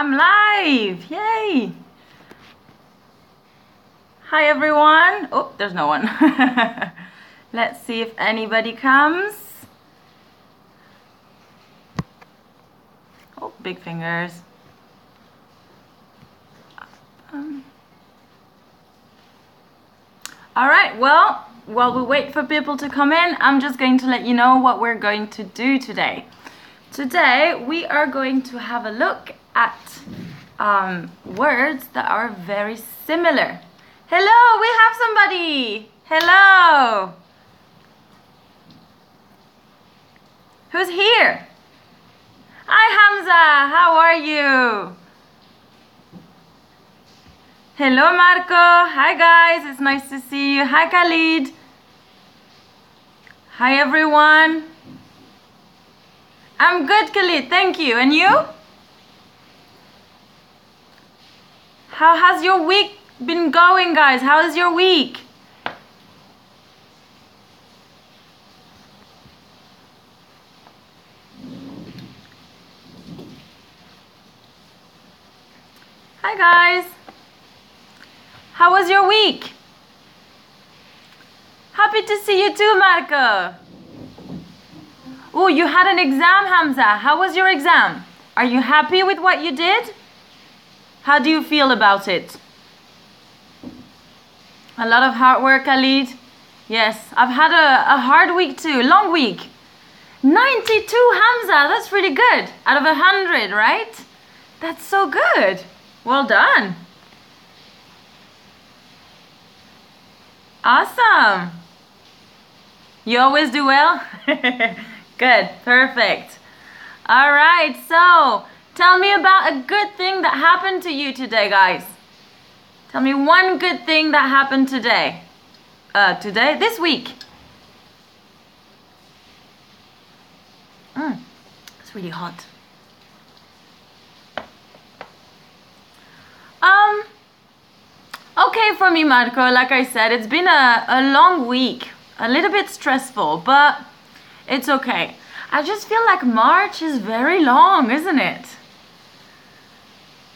I'm live! Yay! Hi everyone! Oh, there's no one. Let's see if anybody comes. Oh, big fingers. Alright, well, while we wait for people to come in, I'm just going to let you know what we're going to do today. Today, we are going to have a look at words that are very similar. Hello, we have somebody! Hello! Who's here? Hi Hamza, how are you? Hello Marco, hi guys, it's nice to see you. Hi Khalid. Hi everyone. I'm good Khalid, thank you. And you? How has your week been going guys? How is your week? Hi guys. How was your week? Happy to see you too, Marco. Oh, you had an exam, Hamza. How was your exam? Are you happy with what you did? How do you feel about it? A lot of hard work, Khalid. Yes, I've had a hard week too, long week. 92, Hamza, that's really good. Out of 100, right? That's so good. Well done. Awesome. You always do well? Good, perfect. All right, so tell me about a good thing that happened to you today, guys. Tell me one good thing that happened today. This week. It's really hot. Okay for me, Marco, like I said, it's been a long week. A little bit stressful, but it's okay. I just feel like March is very long, isn't it?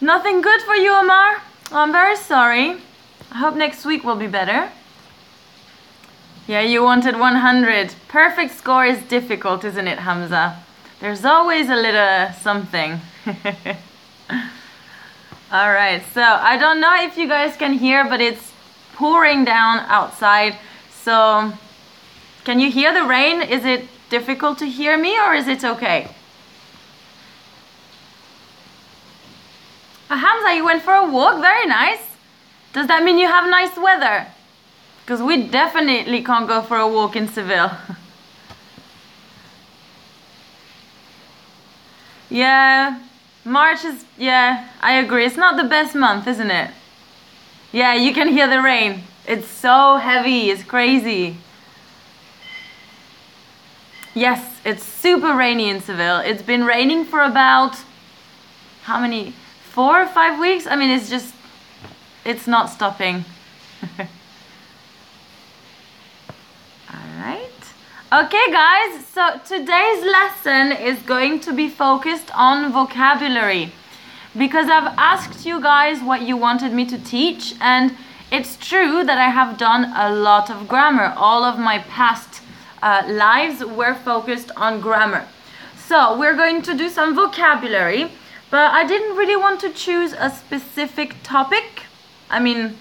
Nothing good for you, Omar? Oh, I'm very sorry. I hope next week will be better. Yeah, you wanted 100. Perfect score is difficult, isn't it, Hamza? There's always a little something. Alright, so I don't know if you guys can hear, but it's pouring down outside. So, can you hear the rain? Is it difficult to hear me or is it okay? Hamza, you went for a walk? Very nice. Does that mean you have nice weather? Because we definitely can't go for a walk in Seville. Yeah, March is, yeah, I agree. It's not the best month, isn't it? Yeah, you can hear the rain. It's so heavy, it's crazy. Yes, it's super rainy in Seville. It's been raining for about, how many, 4 or 5 weeks? I mean, it's not stopping. Alright. Okay guys, so today's lesson is going to be focused on vocabulary. Because I've asked you guys what you wanted me to teach, and it's true that I have done a lot of grammar. All of my past lives were focused on grammar. So we're going to do some vocabulary, but I didn't really want to choose a specific topic. I mean,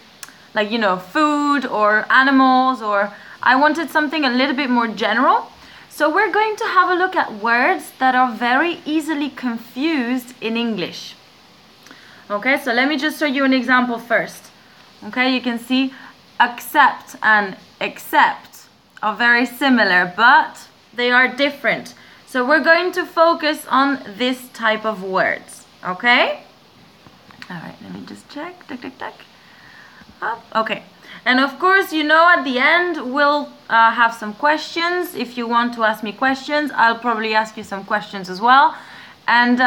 like, you know, food or animals, or I wanted something a little bit more general. So we're going to have a look at words that are very easily confused in English. Okay, so let me just show you an example first. Okay, you can see accept and accept are very similar, but they are different. So we're going to focus on this type of words, okay? All right, let me just check. Tick, tick, tick. Okay, and of course, you know, at the end we'll have some questions. If you want to ask me questions, I'll probably ask you some questions as well. And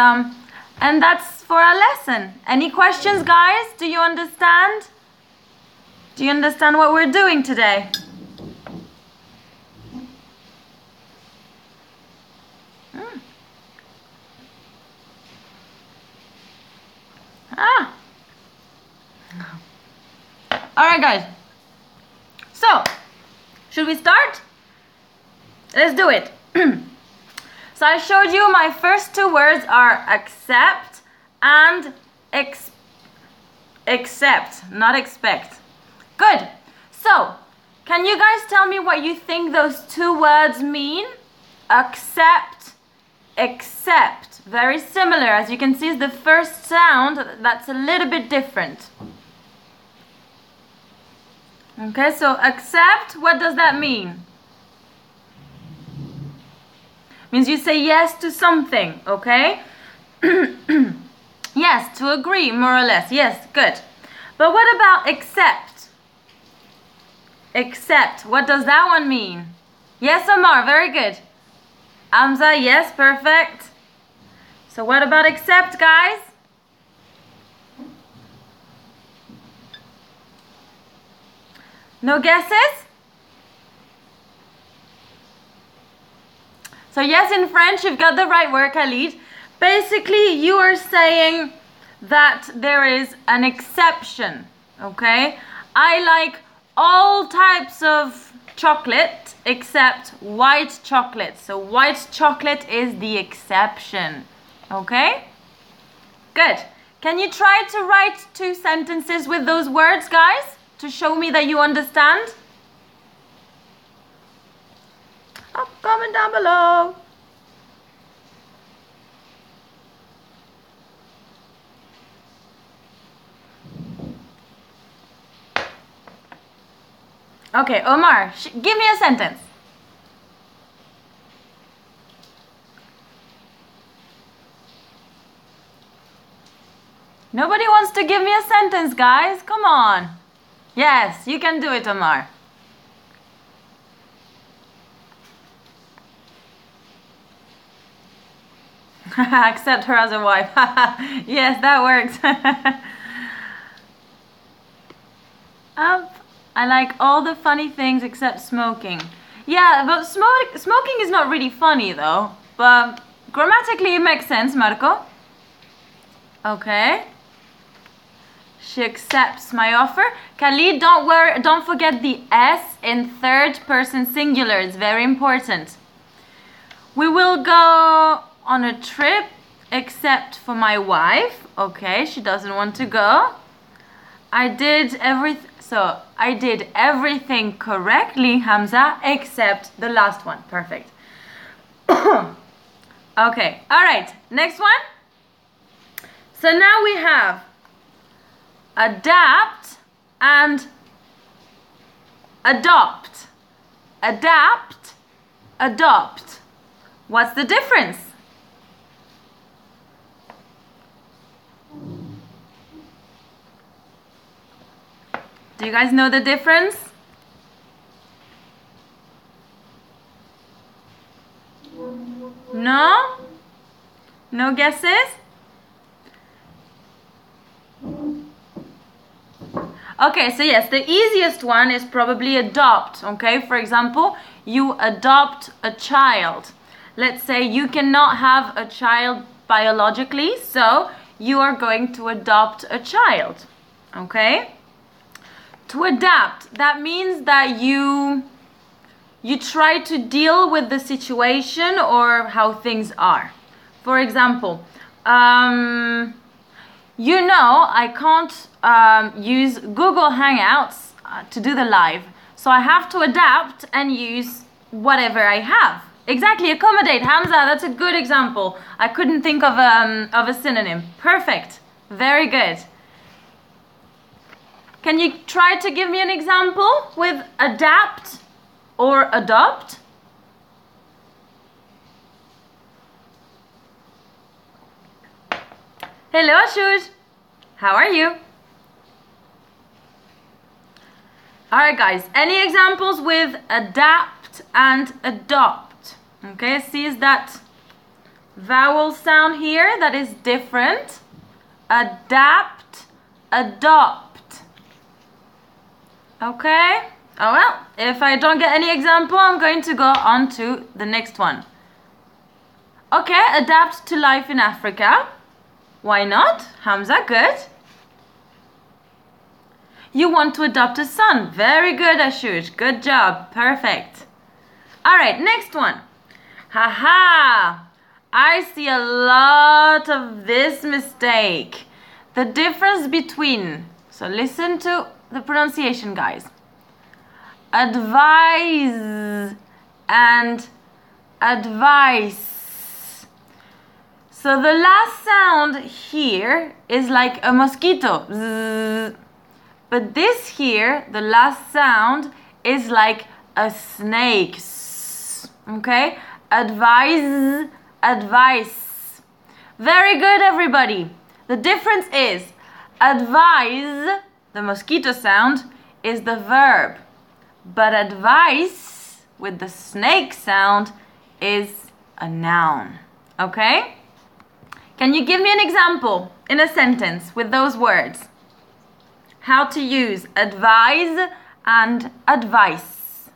that's for our lesson. Any questions, guys? Do you understand? Do you understand what we're doing today? Alright guys, so should we start? Let's do it. So I showed you my first two words are accept and accept, not expect. Good. So can you guys tell me what you think those two words mean? Accept, accept. Very similar. As you can see, is the first sound that's a little bit different. Okay, so accept, what does that mean? Means you say yes to something, okay? Yes, to agree, more or less. Yes, good. But what about accept? Accept, what does that one mean? Yes, Omar, very good. Amza, yes, perfect. So what about accept, guys? No guesses? So yes, in French, you've got the right word, Khalid. Basically, you are saying that there is an exception, okay? I like all types of chocolate except white chocolate. So white chocolate is the exception, okay? Good. Can you try to write two sentences with those words, guys, to show me that you understand? Oh, comment down below. Okay, Omar, give me a sentence. Nobody wants to give me a sentence, guys. Come on. Yes, you can do it, Omar. Accept her as a wife. Yes, that works. I like all the funny things except smoking. Yeah, but smoking is not really funny though. But grammatically it makes sense, Marco. Okay. She accepts my offer. Khalid, don't forget the S in third person singular. It's very important. We will go on a trip except for my wife. Okay, she doesn't want to go. I did everything correctly, Hamza, except the last one. Perfect. Okay, all right, next one. So now we have adapt and adopt. Adapt, adopt. What's the difference? Do you guys know the difference? No? No guesses? Okay, so yes, the easiest one is probably adopt, okay? For example, you adopt a child. Let's say you cannot have a child biologically, so you are going to adopt a child, okay? To adapt, that means that you try to deal with the situation or how things are. For example, you know, I can't use Google Hangouts to do the live. So I have to adapt and use whatever I have. Exactly, accommodate. Hamza, that's a good example. I couldn't think of a synonym. Perfect. Very good. Can you try to give me an example with adapt or adopt? Hello, Ashush. How are you? Alright guys, any examples with adapt and adopt? Okay, see, is that vowel sound here that is different? Adapt, adopt. Okay? Oh well, if I don't get any example, I'm going to go on to the next one. Okay, adapt to life in Africa. Why not? Hamza, good. You want to adopt a son. Very good, Ashush. Good job. Perfect. All right, next one. Haha. I see a lot of this mistake. The difference between, so listen to the pronunciation, guys. Advise and advice. So the last sound here is like a mosquito. Zzz. But this here, the last sound is like a snake. Okay? Advise, advice. Very good, everybody. The difference is advise, the mosquito sound, is the verb. But advice, with the snake sound, is a noun. Okay? Can you give me an example in a sentence with those words? How to use advise and advice.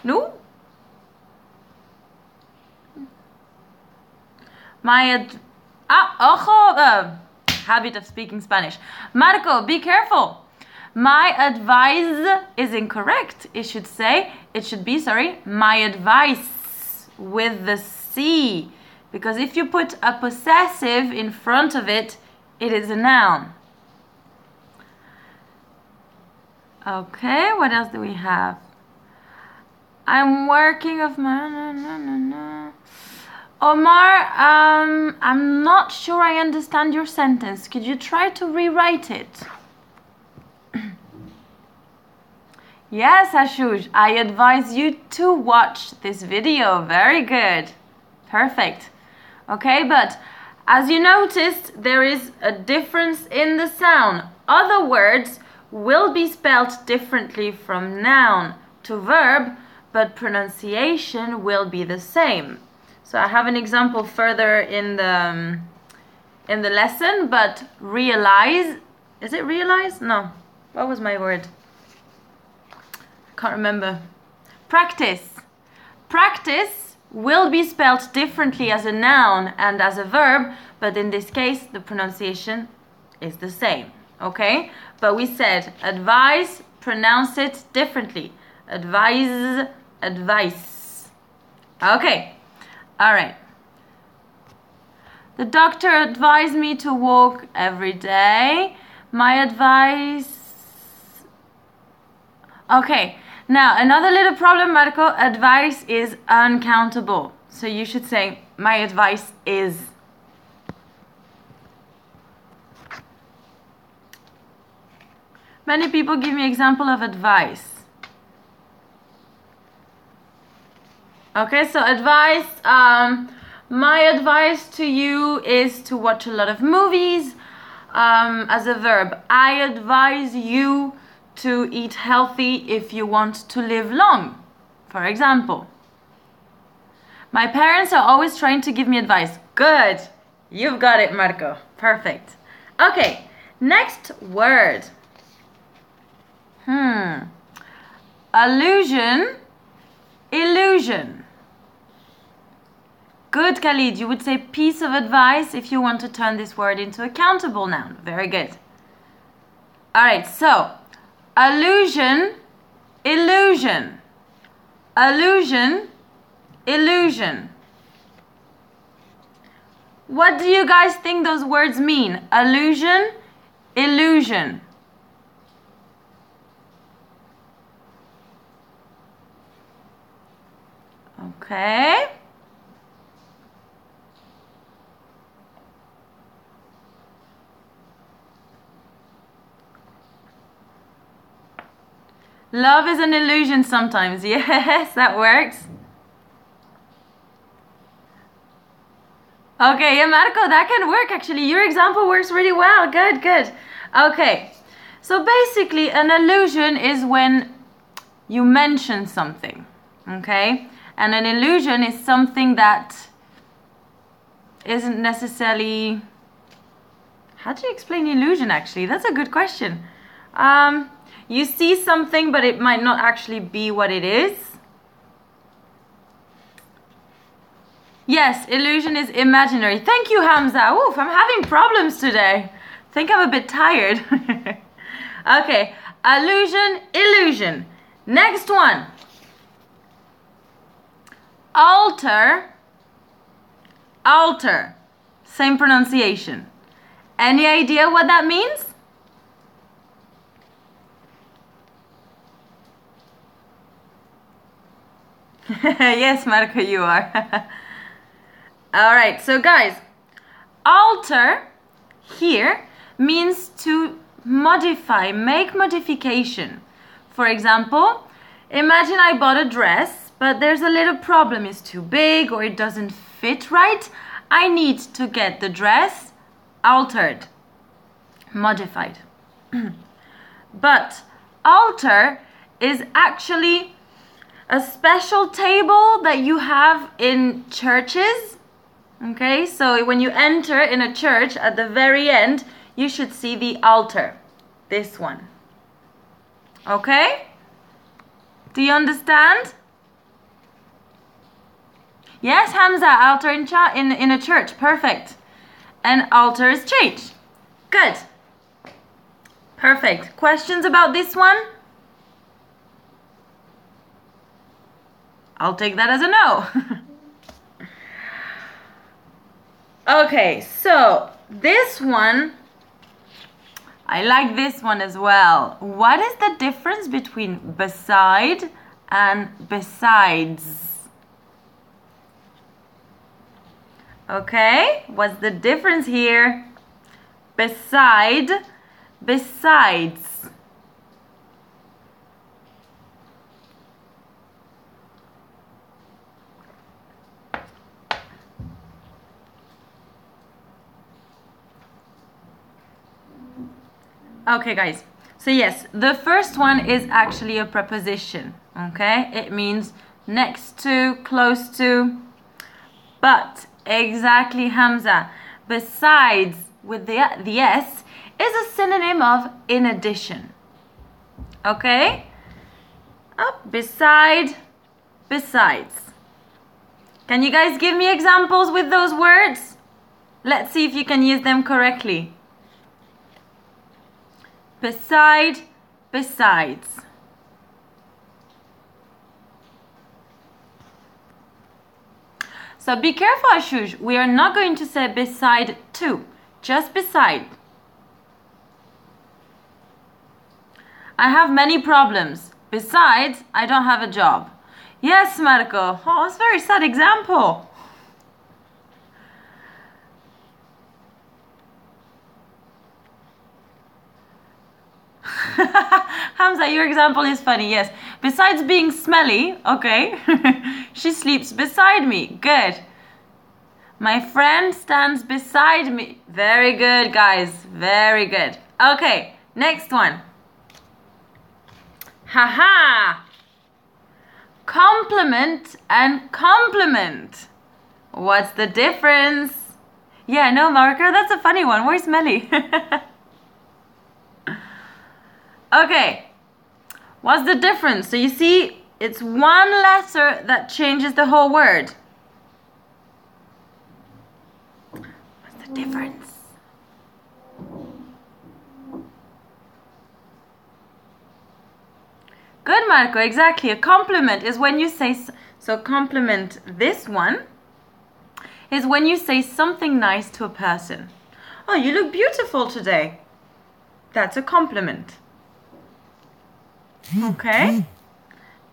No? Habit of speaking Spanish. Marco, be careful. My advice is incorrect. It should be, my advice with the C. Because if you put a possessive in front of it, it is a noun. Okay, what else do we have? I'm working of my... Omar, I'm not sure I understand your sentence. Could you try to rewrite it? Yes, Ashush, I advise you to watch this video. Very good. Perfect. Okay, but as you noticed, there is a difference in the sound. Other words will be spelled differently from noun to verb, but pronunciation will be the same. So I have an example further in the lesson, but realize, is it realize? No. What was my word? Can't remember. Practice. Practice will be spelled differently as a noun and as a verb, but in this case the pronunciation is the same. Okay? But we said advise, pronounce it differently. Advise, advice. Okay. All right. The doctor advised me to walk every day. My advice... Okay. Now, another little problem, Marco. Advice is uncountable. So you should say, my advice is... Many people give me example of advice. Okay, so advice, my advice to you is to watch a lot of movies. As a verb, I advise you to eat healthy if you want to live long, for example. My parents are always trying to give me advice. Good, you've got it, Marco. Perfect. Okay, next word. Allusion, illusion. Good, Khalid. You would say piece of advice if you want to turn this word into a countable noun. Very good. All right, so allusion, illusion. Allusion, illusion. What do you guys think those words mean? Allusion, illusion. Okay. Love is an illusion sometimes. Yes, that works. Okay, yeah, Marco, that can work actually. Your example works really well. Good, good. Okay, so basically an allusion is when you mention something, okay? And an illusion is something that isn't necessarily... How do you explain illusion actually? That's a good question. You see something, but it might not actually be what it is. Yes, illusion is imaginary. Thank you, Hamza. Oof, I'm having problems today. Think I'm a bit tired. Okay, allusion, illusion. Next one. Alter, alter. Same pronunciation. Any idea what that means? Yes, Marco, you are. Alright, so guys, alter here means to modify, make modification. For example, imagine I bought a dress, but there's a little problem. It's too big or it doesn't fit right. I need to get the dress altered, modified. But alter is actually a special table that you have in churches. Okay, so when you enter in a church, at the very end, you should see the altar. This one. Okay? Do you understand? Yes, Hamza, altar in a church. Perfect. And altar is change. Good. Perfect. Questions about this one? I'll take that as a no. Okay, so this one, I like this one as well. What is the difference between beside and besides? Okay, what's the difference here? Beside, besides. Okay, guys, so yes, the first one is actually a preposition, okay? It means next to, close to, but exactly, Hamza, besides with the S is a synonym of in addition, okay? Beside, besides. Can you guys give me examples with those words? Let's see if you can use them correctly. Beside, besides. So be careful, Ashuj. We are not going to say beside to, just beside. I have many problems. Besides, I don't have a job. Yes, Marco. Oh, it's a very sad example. Hamza, your example is funny, yes. Besides being smelly, okay, she sleeps beside me. Good. My friend stands beside me. Very good, guys. Very good. Okay, next one. Haha. Compliment and compliment. What's the difference? Yeah, no, Marco, that's a funny one. Where's Melly? Okay, what's the difference? So you see, it's one letter that changes the whole word. What's the difference? Good, Marco, exactly. A compliment is when you say, so compliment, this one, is when you say something nice to a person. Oh, you look beautiful today. That's a compliment. Okay,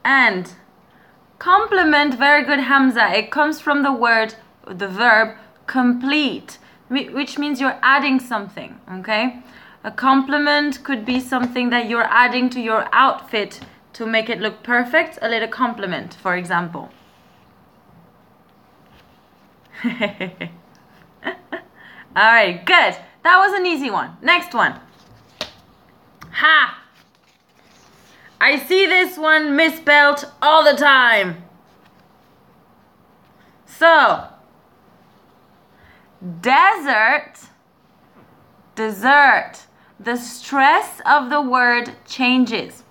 and compliment, very good, Hamza. It comes from the verb complete, which means you're adding something, okay? A compliment could be something that you're adding to your outfit to make it look perfect. A little compliment, for example. All right, good. That was an easy one. Next one. Ha! I see this one misspelled all the time. So, desert, dessert. The stress of the word changes.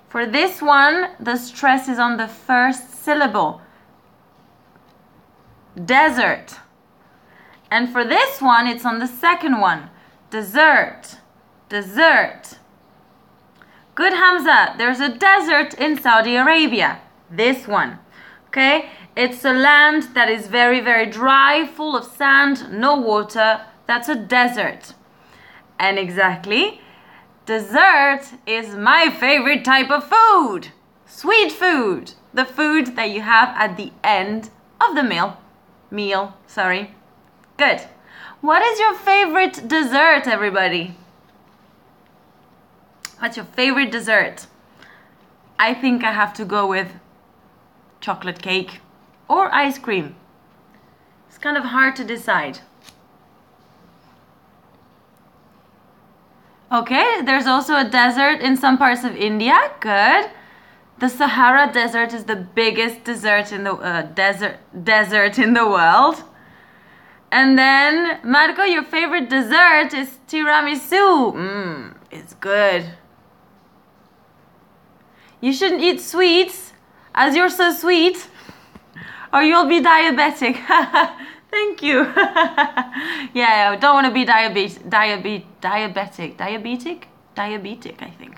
For this one, the stress is on the first syllable. desert. And for this one, it's on the second one. Dessert, dessert. Good, Hamza. There's a desert in Saudi Arabia. This one. Okay? It's a land that is very, very dry, full of sand, no water. That's a desert. And exactly, dessert is my favorite type of food. Sweet food. The food that you have at the end of the meal. Good. What is your favorite dessert, everybody? What's your favorite dessert? I think I have to go with chocolate cake or ice cream. It's kind of hard to decide. Okay, there's also a desert in some parts of India. Good. The Sahara Desert is the biggest desert in the desert in the world. And then, Marco, your favorite dessert is tiramisu. It's good. You shouldn't eat sweets, as you're so sweet, or you'll be diabetic. Thank you. Yeah, I don't want to be diabetic, I think.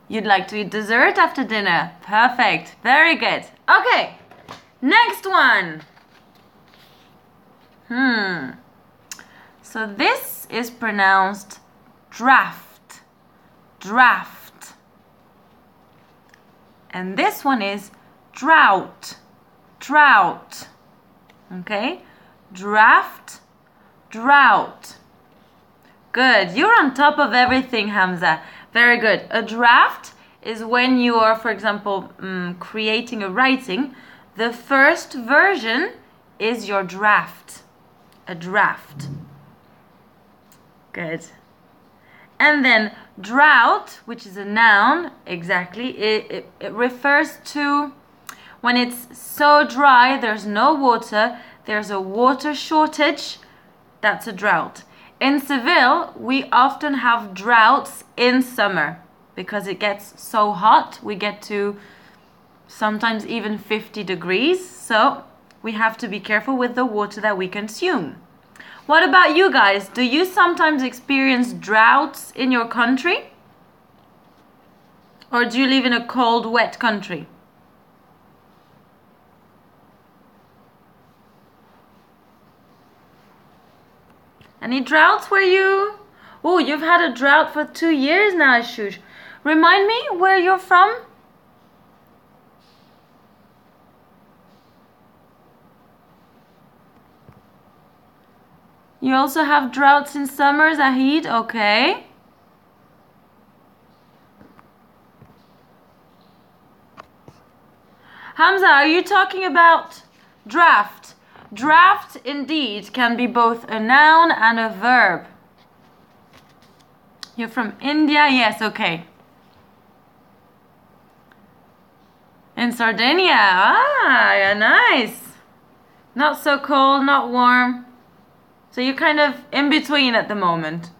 You'd like to eat dessert after dinner. Perfect. Very good. Okay, next one. So this is pronounced draft. Draft. And this one is drought. Drought. Okay? Draft, drought. Good. You're on top of everything, Hamza. Very good. A draft is when you are, for example, creating a writing. The first version is your draft. A draft. Good. And then drought, which is a noun, exactly, it refers to when it's so dry, there's no water, there's a water shortage, that's a drought. In Seville, we often have droughts in summer because it gets so hot. We get to sometimes even 50 degrees, so we have to be careful with the water that we consume. What about you guys? Do you sometimes experience droughts in your country? Or do you live in a cold, wet country? Any droughts where you... Oh, you've had a drought for 2 years now, Shush. Remind me where you're from? You also have droughts in summer, Zahid? Okay. Hamza, are you talking about draft? Draft, indeed, can be both a noun and a verb. You're from India? Yes, okay. In Sardinia? Ah, yeah, nice. Not so cold, not warm. So you're kind of in between at the moment.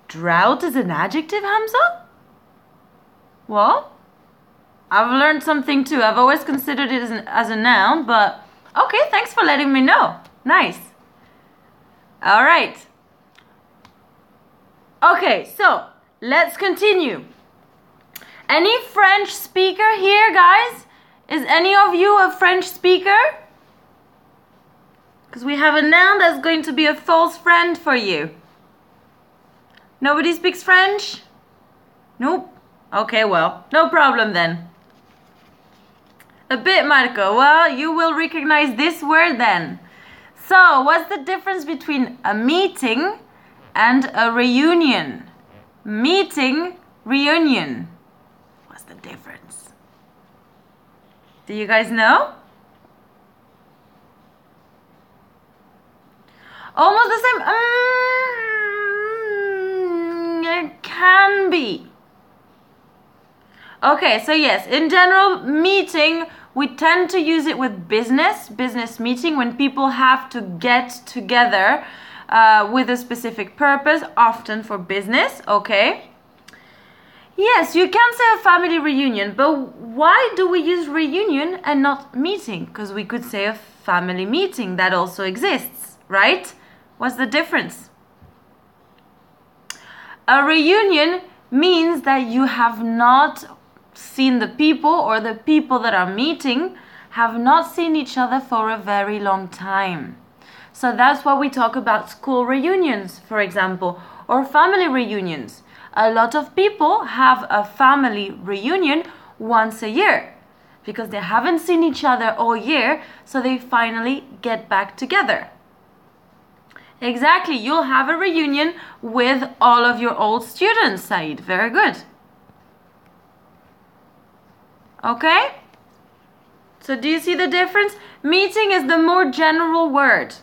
Drought is an adjective, Hamza? Well, I've learned something too. I've always considered it as a noun, but okay, thanks for letting me know. Nice. All right. Okay, so let's continue. Any French speaker here, guys? Is any of you a French speaker? Because we have a noun that's going to be a false friend for you. Nobody speaks French? Nope. Okay, well, no problem then. A bit, Marco. Well, you will recognize this word then. So, what's the difference between a meeting and a reunion? Meeting, reunion. What's the difference? Do you guys know? Almost the same. It can be. Okay, so yes, in general, meeting, we tend to use it with business meeting, when people have to get together with a specific purpose, often for business, okay? Yes, you can say a family reunion, but why do we use reunion and not meeting? Because we could say a family meeting, that also exists, right? What's the difference? A reunion means that you have not seen the people, or the people that are meeting have not seen each other for a very long time. So that's why we talk about school reunions, for example, or family reunions. A lot of people have a family reunion once a year because they haven't seen each other all year, so they finally get back together. Exactly, you'll have a reunion with all of your old students, Said. Very good. Okay? So do you see the difference? Meeting is the more general word,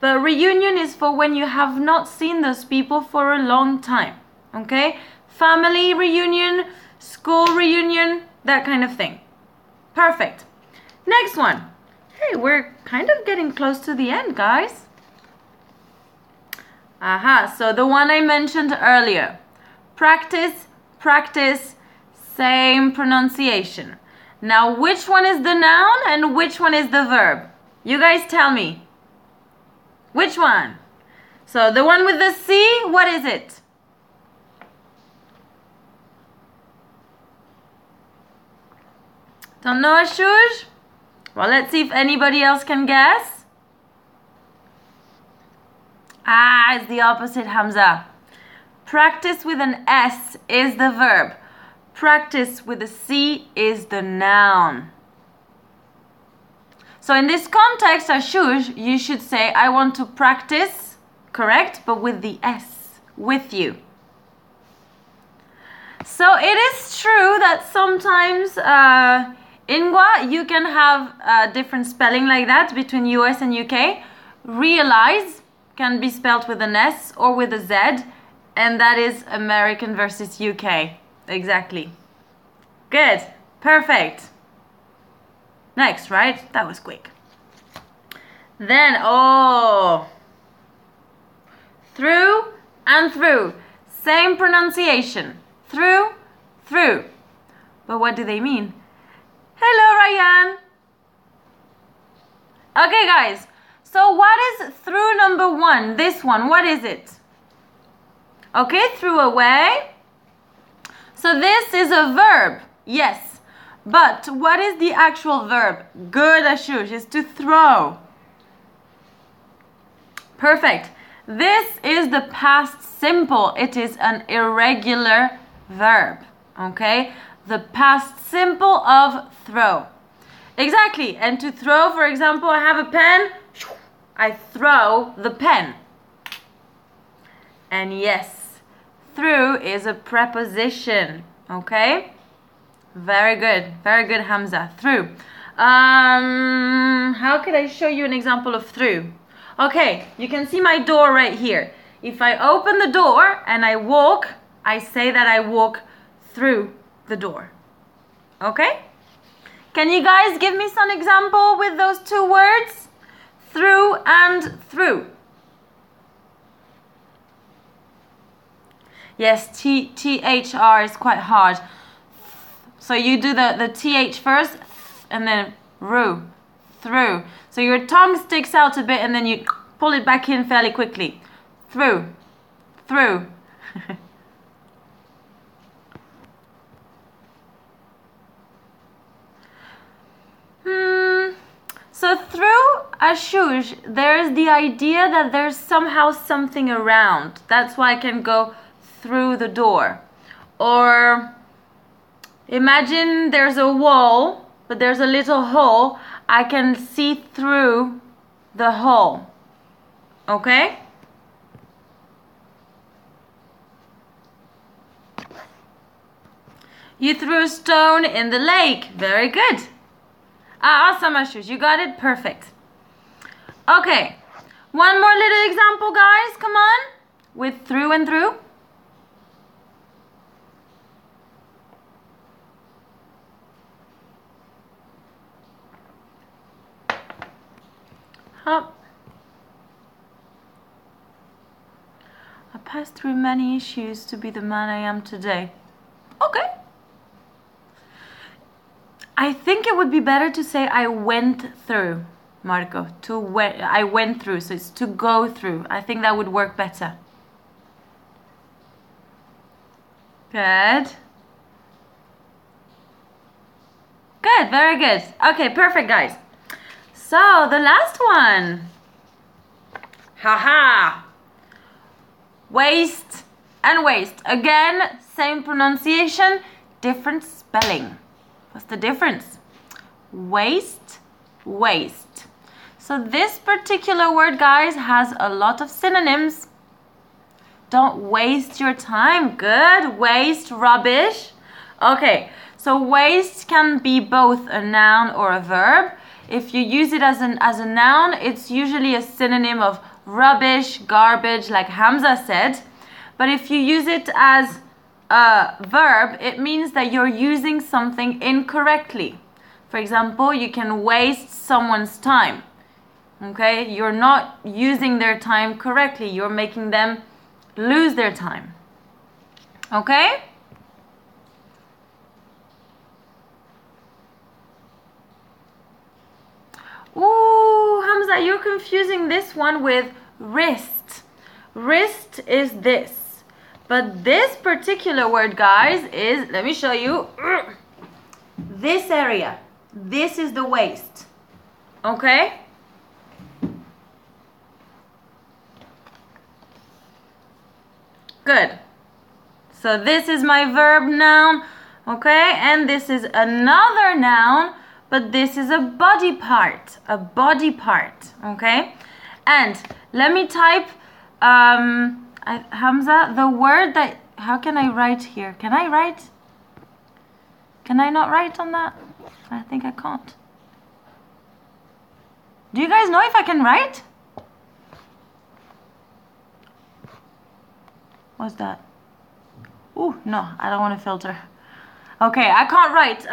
but reunion is for when you have not seen those people for a long time. Okay? Family reunion, school reunion, that kind of thing. Perfect. Next one. Hey, we're kind of getting close to the end, guys. Aha, so the one I mentioned earlier. Practice, practice, same pronunciation. Now, which one is the noun and which one is the verb? You guys tell me. Which one? So the one with the C, what is it? Don't know, Ashuj? Well, let's see if anybody else can guess. Ah, it's the opposite, Hamza. Practice with an S is the verb. Practice with a C is the noun. So in this context, Ashuj, you should say, I want to practice, correct? But with the S, with you. So it is true that sometimes Ingwa, you can have different spelling like that between US and UK. Realize can be spelled with an S or with a Z, and that is American versus UK. Exactly. Good. Perfect. Next, right? That was quick. Then, through and through. Same pronunciation. Through, through. But what do they mean? Hello, Ryan. Okay, guys. So what is through number one? This one, what is it? Okay, through away. So this is a verb, yes. But what is the actual verb? Good, Ashush, is to throw. Perfect. This is the past simple. It is an irregular verb, okay? The past simple of throw. Exactly, and to throw, for example, I have a pen. I throw the pen. And yes, through is a preposition, okay? Very good, Hamza. Through. How could I show you an example of through? Okay, you can see my door right here. If I open the door and I walk, I say that I walk through the door. Okay? Can you guys give me some example with those two words? Through and through. Yes, THR is quite hard. So you do the TH first and then through. So your tongue sticks out a bit and then you pull it back in fairly quickly. Through. So through Ashush, there's the idea that there's somehow something around. That's why I can go through the door. Or imagine there's a wall, but there's a little hole. I can see through the hole. Okay? You threw a stone in the lake. Very good. Awesome, Ashush. You got it? Perfect. Okay. One more little example, guys. Come on. With through and through. Hop. I passed through many issues to be the man I am today. Okay. I think it would be better to say I went through, Marco. I went through, so it's to go through. I think that would work better. Good. Good, very good. Okay, perfect, guys. So, the last one. Haha. Waste and waste. Again, same pronunciation, different spelling. What's the difference? Waste, waste. So this particular word, guys, has a lot of synonyms. Don't waste your time. Good. Waste, rubbish. Okay, so waste can be both a noun or a verb. If you use it as a noun, it's usually a synonym of rubbish, garbage, like Hamza said. But if you use it as a verb, it means that you're using something incorrectly. For example, you can waste someone's time. Okay, you're not using their time correctly. You're making them lose their time. Okay? Ooh, Hamza, you're confusing this one with wrist. Wrist is this. But this particular word, guys, is, let me show you, this area. This is the waist. Okay? Good. So this is my verb noun, okay? And this is another noun, but this is a body part, okay? And let me type, Hamza, the word that, how can I write here? Can I write? Can I not write on that? I think I can't. Do you guys know if I can write? What's that? Ooh, no, I don't want to filter. Okay, I can't write.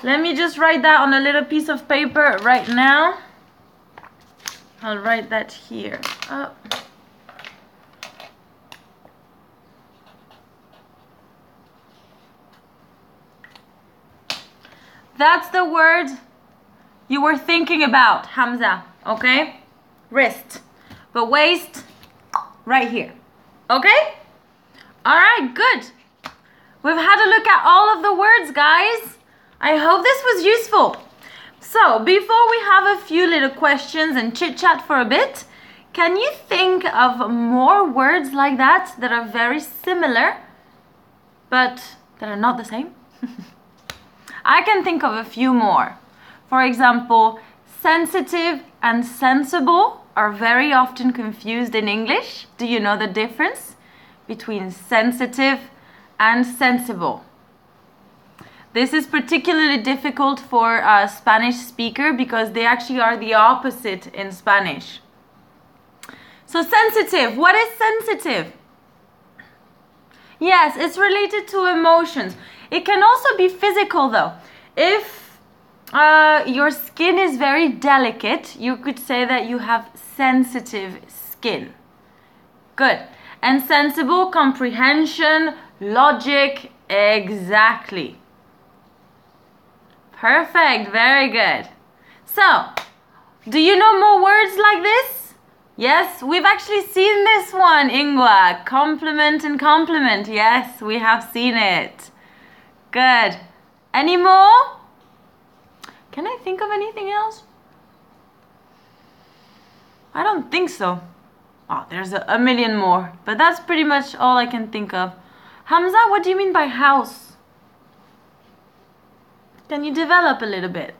Let me just write that on a little piece of paper right now. I'll write that here. That's the word you were thinking about, Hamza, okay? Wrist. But waist, right here. Okay? Alright, good. We've had a look at all of the words, guys. I hope this was useful. So, before we have a few little questions and chit-chat for a bit, can you think of more words like that that are very similar, but that are not the same? I can think of a few more. For example, sensitive and sensible are very often confused in English. Do you know the difference between sensitive and sensible? This is particularly difficult for a Spanish speaker because they actually are the opposite in Spanish. So sensitive, what is sensitive? Yes, it's related to emotions. It can also be physical though. If your skin is very delicate, you could say that you have sensitive skin. Good. And sensible, comprehension, logic, exactly. Perfect, very good. So, do you know more words like this? Yes, we've actually seen this one, Ingwa. Complement and complement. Yes, we have seen it. Good. Any more? Can I think of anything else? I don't think so. Oh, there's a million more. But that's pretty much all I can think of. Hamza, what do you mean by house? Can you develop a little bit?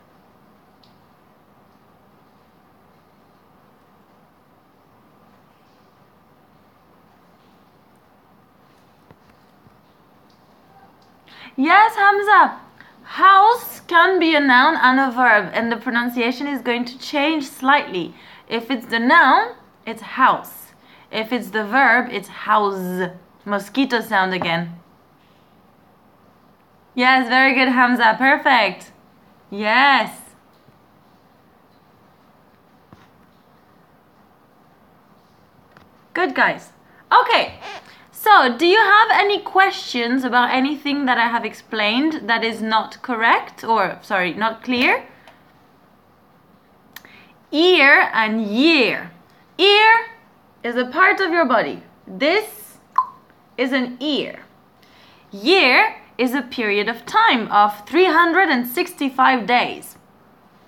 Yes, Hamza. House can be a noun and a verb, and the pronunciation is going to change slightly. If it's the noun, it's house. If it's the verb, it's house. Mosquito sound again. Yes, very good, Hamza. Perfect. Yes. Good, guys. Okay. So, do you have any questions about anything that I have explained that is not correct or, sorry, not clear? Ear and year. Ear is a part of your body. This is an ear. Year is a period of time of 365 days.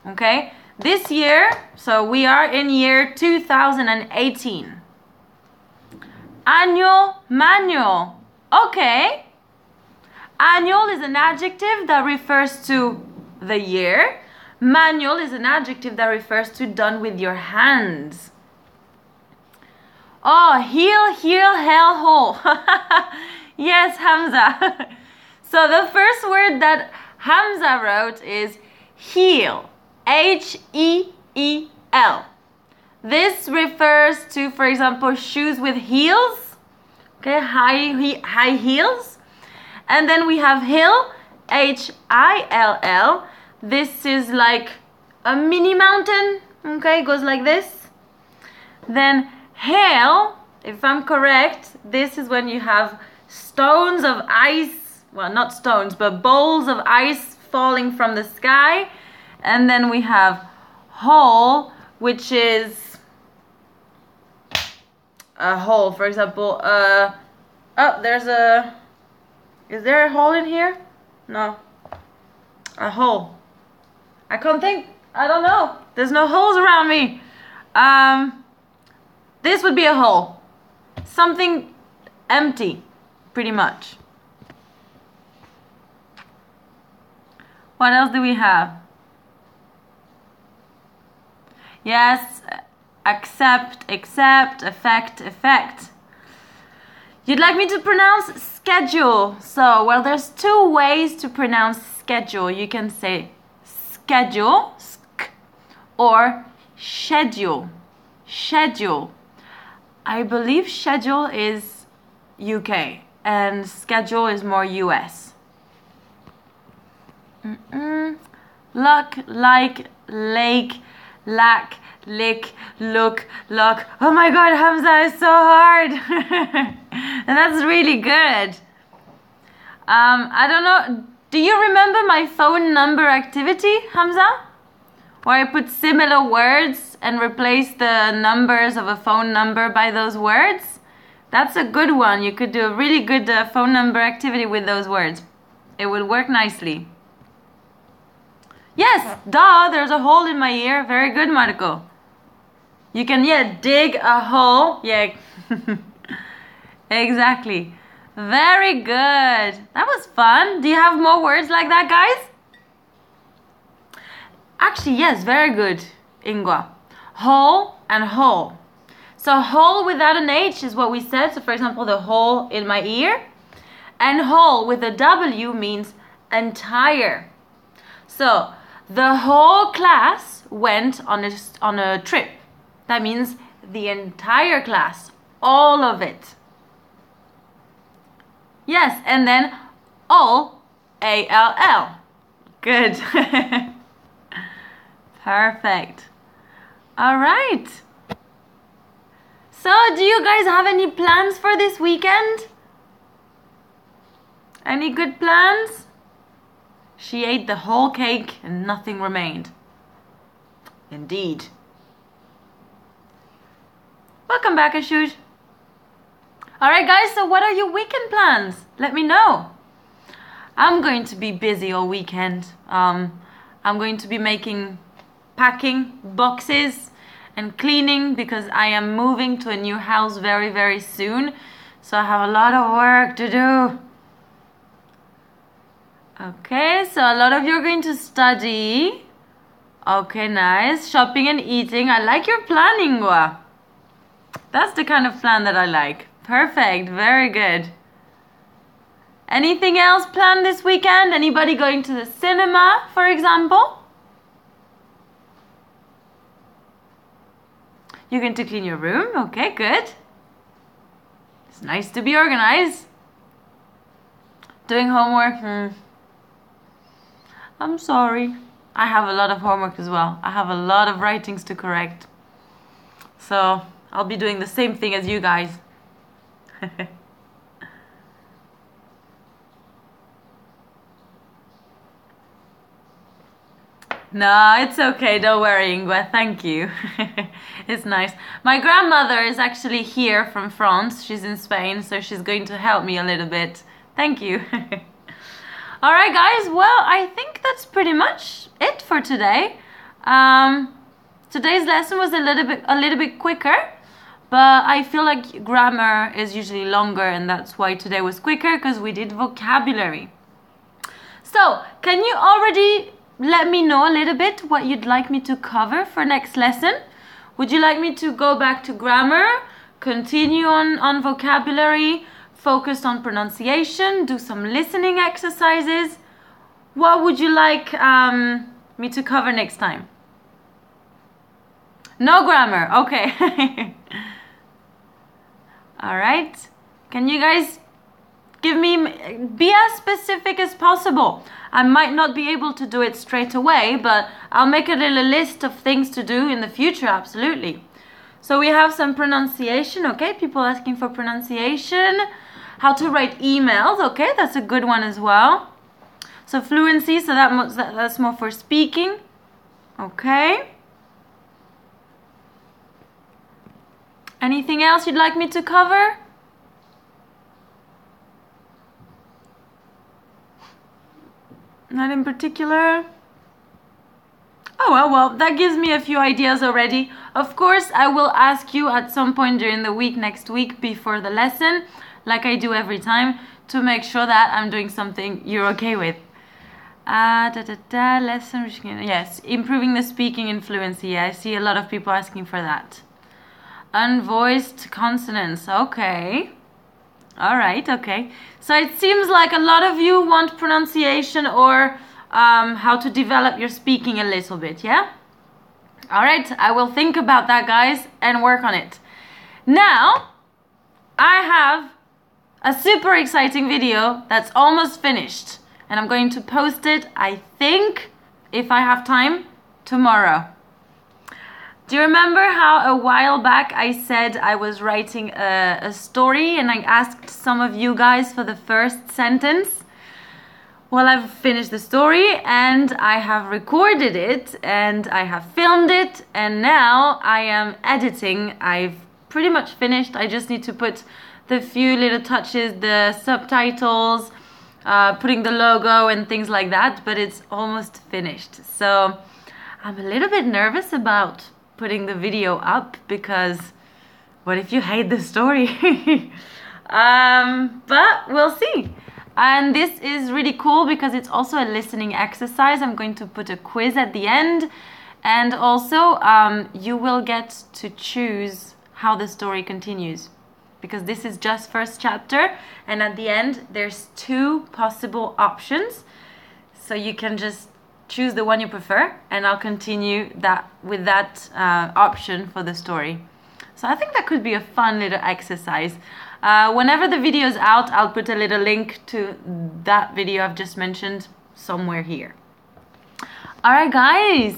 Okay? This year, so we are in year 2018. Annual, manual. Okay. Annual is an adjective that refers to the year. Manual is an adjective that refers to done with your hands. Oh, heel, hell, hole. Yes, Hamza. So the first word that Hamza wrote is heel. H-E-E-L. This refers to, for example, shoes with heels. Okay, high heels. And then we have hill, H-I-L-L. This is like a mini mountain. Okay, goes like this. Then hail, if I'm correct, this is when you have stones of ice. Well, not stones, but bowls of ice falling from the sky. And then we have hole, which is a hole. For example, oh, is there a hole in here? No. A hole. I can't think. I don't know. There's no holes around me. This would be a hole. Something empty, pretty much. What else do we have? Yes, accept, effect. You'd like me to pronounce schedule. So, well, there's two ways to pronounce schedule. You can say schedule, or schedule. I believe schedule is UK and schedule is more US. Luck, like, lake, lack, lick, look, luck. Oh my god, Hamza is so hard. And that's really good. I don't know. Do you remember my phone number activity, Hamza? Where I put similar words and replace the numbers of a phone number by those words? That's a good one. You could do a really good phone number activity with those words. It would work nicely. Yes, duh, there's a hole in my ear. Very good, Marco. You can, dig a hole. Yeah, exactly. Very good. That was fun. Do you have more words like that, guys? Actually, yes, very good, Ingwa. Hole and hole. So hole without an H is what we said. So for example, the hole in my ear. And hole with a W means entire. So the whole class went on a trip. That means the entire class, all of it. Yes, and then all, A-L-L. Good. Perfect. All right. So, do you guys have any plans for this weekend? Any good plans? She ate the whole cake and nothing remained. Indeed. Welcome back, Ashush. Alright guys, so what are your weekend plans? Let me know. I'm going to be busy all weekend. I'm going to be packing boxes and cleaning because I am moving to a new house very, very soon. So I have a lot of work to do. Okay, so a lot of you are going to study. Okay, nice. Shopping and eating. I like your plan, Ingwa. That's the kind of plan that I like. Perfect, very good. Anything else planned this weekend? Anybody going to the cinema, for example? You're going to clean your room? Okay, good. It's nice to be organized. Doing homework? I'm sorry. I have a lot of homework as well. I have a lot of writings to correct. So I'll be doing the same thing as you guys. No, it's okay. Don't worry, Ingua. Thank you. It's nice. My grandmother is actually here from France. She's in Spain, so she's going to help me a little bit. Thank you. All right, guys. Well, I think that's pretty much it for today. Today's lesson was a little bit quicker, but I feel like grammar is usually longer, and that's why today was quicker, because we did vocabulary. So, can you already let me know a little bit what you'd like me to cover for next lesson? Would you like me to go back to grammar, continue on vocabulary, focus on pronunciation, do some listening exercises? What would you like me to cover next time? No grammar, okay. All right. Can you guys be as specific as possible? I might not be able to do it straight away, but I'll make a little list of things to do in the future, absolutely. So we have some pronunciation, okay? People asking for pronunciation. How to write emails, okay? That's a good one as well. So fluency, so that's more for speaking, okay? Anything else you'd like me to cover? Not in particular. Oh, well, that gives me a few ideas already. Of course, I will ask you at some point during the week, next week, before the lesson, like I do every time, to make sure that I'm doing something you're okay with. Lesson, yes, improving the speaking and fluency. Yeah, I see a lot of people asking for that. Unvoiced consonants, okay. All right, okay. So it seems like a lot of you want pronunciation or how to develop your speaking a little bit, yeah? All right, I will think about that, guys, and work on it. Now, I have a super exciting video that's almost finished, and I'm going to post it, I think, if I have time, tomorrow. Do you remember how a while back I said I was writing a story and I asked some of you guys for the first sentence? Well, I've finished the story and I have recorded it and I have filmed it, and now I am editing. I've pretty much finished. I just need to put the few little touches, the subtitles, putting the logo and things like that, but it's almost finished. So I'm a little bit nervous about putting the video up, because what if you hate the story? But we'll see. And this is really cool because it's also a listening exercise. I'm going to put a quiz at the end, and also you will get to choose how the story continues, because this is just first chapter, and at the end there's 2 possible options, so you can just choose the one you prefer, and I'll continue with that option for the story. So I think that could be a fun little exercise. Whenever the video is out, I'll put a little link to that video I've just mentioned somewhere here. Alright, guys.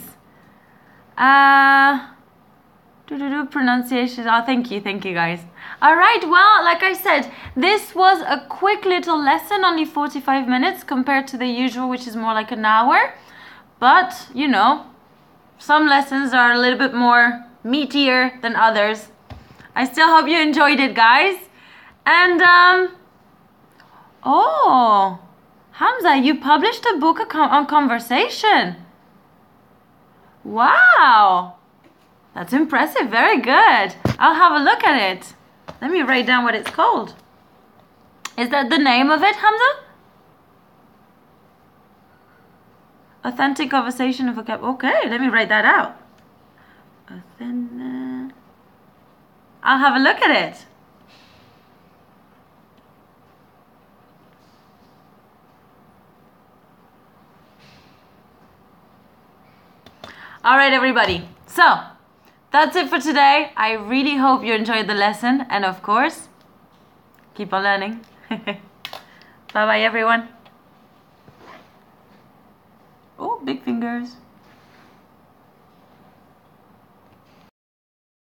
Pronunciation. Oh, thank you guys. Alright, well, like I said, this was a quick little lesson, only 45 minutes compared to the usual, which is more like an hour. But, you know, some lessons are a little bit more meatier than others. I still hope you enjoyed it, guys. And, oh, Hamza, you published a book on conversation. Wow. That's impressive. Very good. I'll have a look at it. Let me write down what it's called. Is that the name of it, Hamza? Authentic conversation of vocabulary. Okay, let me write that out. I'll have a look at it. All right, everybody. So, that's it for today. I really hope you enjoyed the lesson. And of course, keep on learning. Bye-bye, everyone. Oh, big fingers.